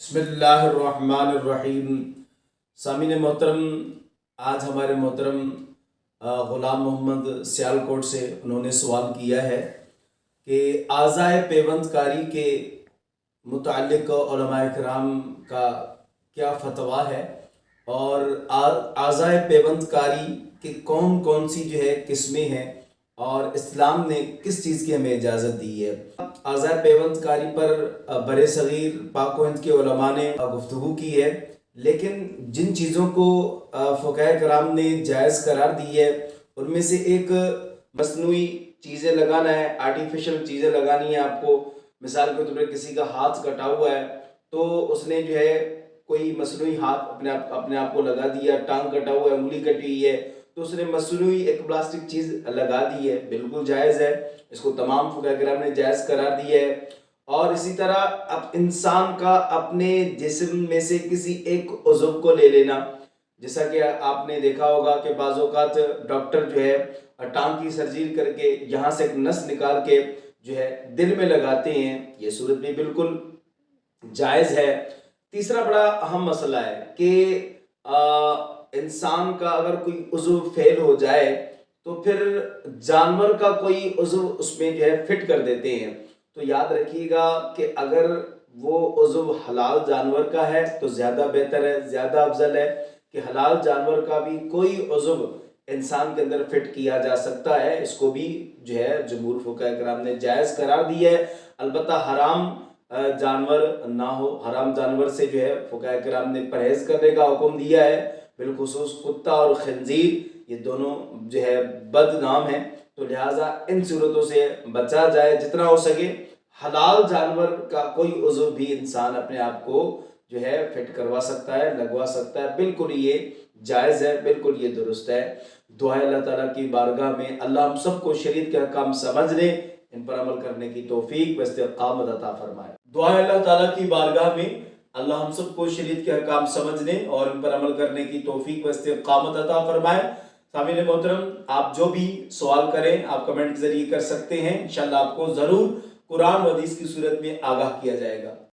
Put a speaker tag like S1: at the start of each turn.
S1: बिस्मिल्लाहिर्रहमानिर्रहीम। सामीन मोहतरम, आज हमारे मोहतरम ग़ुलाम मोहम्मद सियालकोट से उन्होंने सवाल किया है कि आज़ाए पेवंदकारी के मुताल्लिक़ उलमाए किराम का क्या फतवा है और आज़ाए पेवंदकारी की कौन कौन सी किस्में हैं और इस्लाम ने किस चीज़ की हमें इजाज़त दी है। आज़ाए पेवंदकारी पर बरे सगीर पाक व हिंद के उलमा ने गुफ्तगू की है, लेकिन जिन चीज़ों को फ़ुक़हा कराम ने जायज़ करार दी है उनमें से एक मसनूई चीज़ें लगाना है, आर्टिफिशियल चीज़ें लगानी है आपको। मिसाल के तौर पर किसी का हाथ कटा हुआ है तो उसने कोई मसनूई हाथ अपने आप को लगा दिया, टांग कटा हुआ है, उंगली कटी हुई है तो उसने मसनूई एक प्लास्टिक चीज़ लगा दी है, बिल्कुल जायज़ है, इसको तमाम फ़ुक़हा किराम ने जायज़ करार दिया है। और इसी तरह अब इंसान का अपने जिस्म में से किसी एक उज़्व को ले लेना, जैसा कि आपने देखा होगा कि बाज़ औक़ात डॉक्टर टांग की सर्जरी करके यहाँ से एक नस निकाल के दिल में लगाते हैं, ये सूरत भी बिल्कुल जायज़ है। तीसरा बड़ा अहम मसला है कि इंसान का अगर कोई उज़्व फेल हो जाए तो फिर जानवर का कोई उज़्व उसमें फिट कर देते हैं। तो याद रखिएगा कि अगर वो उज़्व हलाल जानवर का है तो ज़्यादा बेहतर है, ज़्यादा अफजल है कि हलाल जानवर का भी कोई उज़्व इंसान के अंदर फिट किया जा सकता है। इसको भी जमहूर फ़ुक़हा किराम ने जायज़ करार दिया है। अलबत्ता हराम जानवर ना हो, हराम जानवर से फ़ुक़हा किराम ने परहेज़ करने का हुक्म दिया है, बिलखुसूस कुत्ता और खंजीर, ये दोनों बदनाम हैं, तो लिहाजा इन सूरतों से बचा जाए जितना हो सके। हलाल जानवर का कोई उज़्व भी इंसान अपने आप को फिट करवा सकता है, लगवा सकता है, बिल्कुल ये जायज़ है, बिल्कुल ये दुरुस्त है। दुआ है अल्लाह ताला की बारगाह में अल्लाह हम सबको शरीयत के अहकाम समझने, इन पर अमल करने की तौफीक व इस्तिक़ामत अता फरमाए। दुआ है अल्लाह ताला की बारगाह में अल्लाह हम सबको शरीयत के अहकाम समझने और इन पर अमल करने की तौफीक व इस्तिक़ामत अता फरमाए। सामीन मोहतरम, आप जो भी सवाल करें आप कमेंट के जरिए कर सकते हैं, इंशाअल्लाह आपको ज़रूर कुरान व हदीस की सूरत में आगाह किया जाएगा।